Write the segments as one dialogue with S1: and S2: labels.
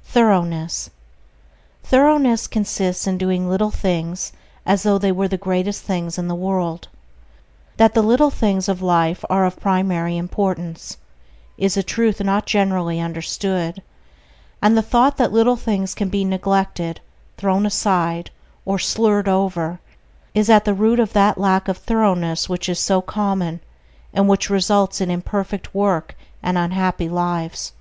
S1: Thoroughness. Thoroughness consists in doing little things as though they were the greatest things in the world. That the little things of life are of primary importance is a truth not generally understood, and the thought that little things can be neglected, thrown aside, or slurred over is at the root of that lack of thoroughness which is so common, and which results in imperfect work and unhappy lives.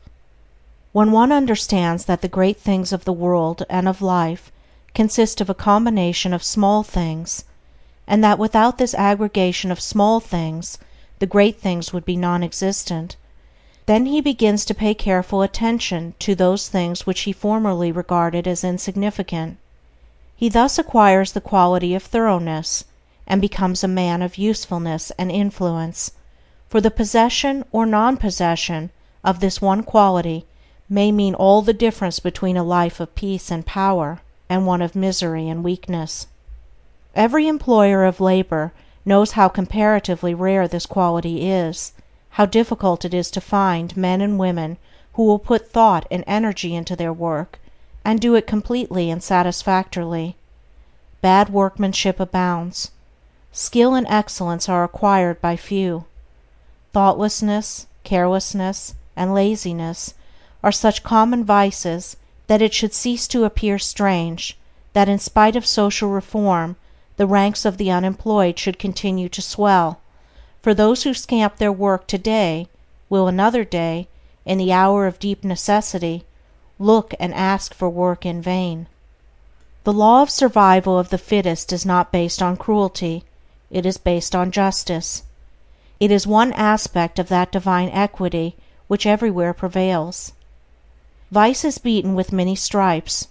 S1: When one understands that the great things of the world and of life consist of a combination of small things, and that without this aggregation of small things the great things would be non-existent, then he begins to pay careful attention to those things which he formerly regarded as insignificant. He thus acquires the quality of thoroughness, and becomes a man of usefulness and influence, for the possession or non-possession of this one quality may mean all the difference between a life of peace and power and one of misery and weakness. Every employer of labor knows how comparatively rare this quality is, how difficult it is to find men and women who will put thought and energy into their work, and do it completely and satisfactorily. Bad workmanship abounds. Skill and excellence are acquired by few. Thoughtlessness, carelessness, and laziness are such common vices that it should cease to appear strange that in spite of social reform the ranks of the unemployed should continue to swell, for those who scamp their work today will another day, in the hour of deep necessity, look and ask for work in vain. The law of survival of the fittest is not based on cruelty, it is based on justice. It is one aspect of that divine equity which everywhere prevails. Vice is beaten with many stripes.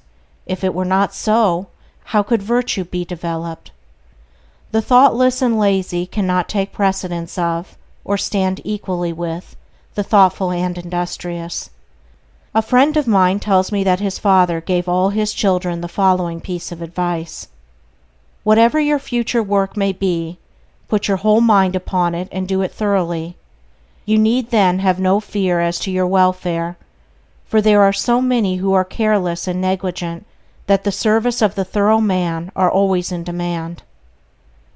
S1: If it were not so, how could virtue be developed? The thoughtless and lazy cannot take precedence of, or stand equally with, the thoughtful and industrious. A friend of mine tells me that his father gave all his children the following piece of advice: "Whatever your future work may be, put your whole mind upon it and do it thoroughly. You need then have no fear as to your welfare, for there are so many who are careless and negligent that the service of the thorough man are always in demand."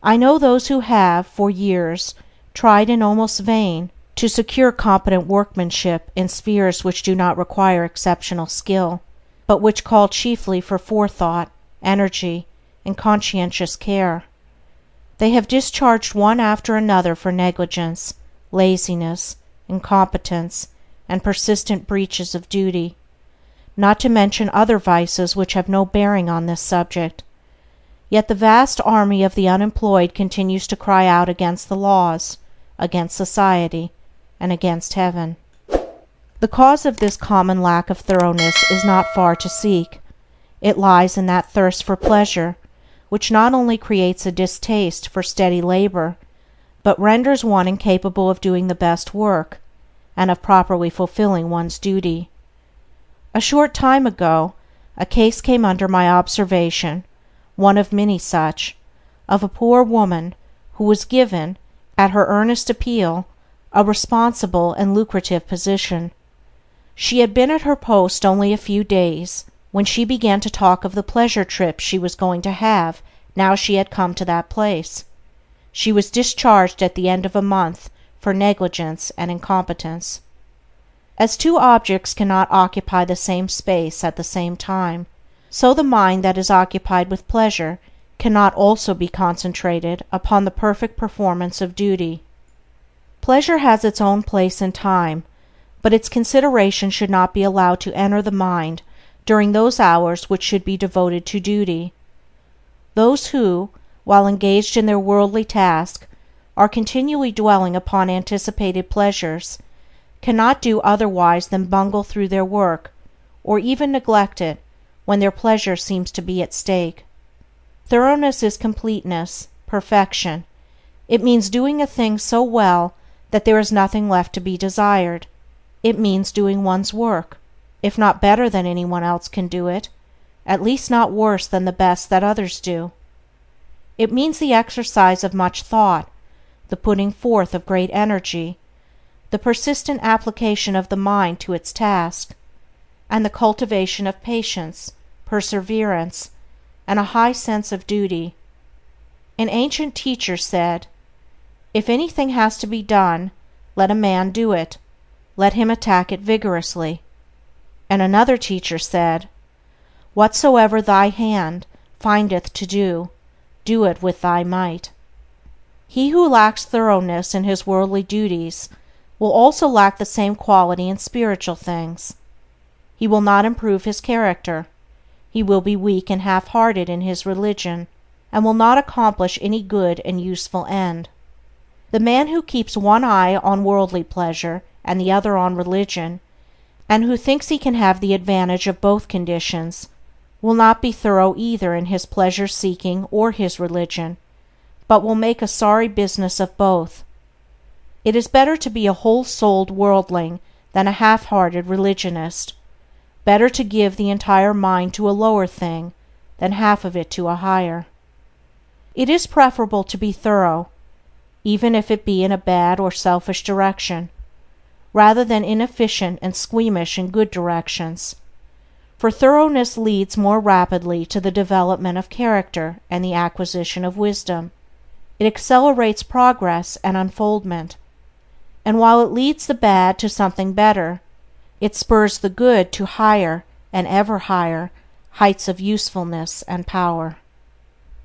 S1: I know those who have, for years, tried in almost vain to secure competent workmanship in spheres which do not require exceptional skill, but which call chiefly for forethought, energy, and conscientious care. They have discharged one after another for negligence, laziness, incompetence, and persistent breaches of duty, not to mention other vices which have no bearing on this subject. Yet the vast army of the unemployed continues to cry out against the laws, against society, and against heaven. The cause of this common lack of thoroughness is not far to seek. It lies in that thirst for pleasure, which not only creates a distaste for steady labor, but renders one incapable of doing the best work, and of properly fulfilling one's duty. A short time ago, a case came under my observation, one of many such, of a poor woman who was given, at her earnest appeal, a responsible and lucrative position. She had been at her post only a few days when she began to talk of the pleasure trip she was going to have now she had come to that place. She was discharged at the end of a month for negligence and incompetence. As two objects cannot occupy the same space at the same time, so the mind that is occupied with pleasure cannot also be concentrated upon the perfect performance of duty. Pleasure has its own place and time, but its consideration should not be allowed to enter the mind during those hours which should be devoted to duty. Those who, while engaged in their worldly task, are continually dwelling upon anticipated pleasures, cannot do otherwise than bungle through their work, or even neglect it when their pleasure seems to be at stake. Thoroughness is completeness, perfection. It means doing a thing so well that there is nothing left to be desired. It means doing one's work, if not better than anyone else can do it, at least not worse than the best that others do. It means the exercise of much thought, the putting forth of great energy, the persistent application of the mind to its task. and the cultivation of patience, perseverance, and a high sense of duty. An ancient teacher said, "If anything has to be done, let a man do it. Let him attack it vigorously." And another teacher said, "Whatsoever thy hand findeth to do, do it with thy might." He who lacks thoroughness in his worldly duties will also lack the same quality in spiritual things. He will not improve his character. He will be weak and half-hearted in his religion, and will not accomplish any good and useful end. The man who keeps one eye on worldly pleasure and the other on religion, and who thinks he can have the advantage of both conditions, will not be thorough either in his pleasure-seeking or his religion, but will make a sorry business of both. It is better to be a whole-souled worldling than a half-hearted religionist; better to give the entire mind to a lower thing than half of it to a higher. It is preferable to be thorough, even if it be in a bad or selfish direction, rather than inefficient and squeamish in good directions, for thoroughness leads more rapidly to the development of character and the acquisition of wisdom. It accelerates progress and unfoldment, and while it leads the bad to something better, it spurs the good to higher and ever higher heights of usefulness and power.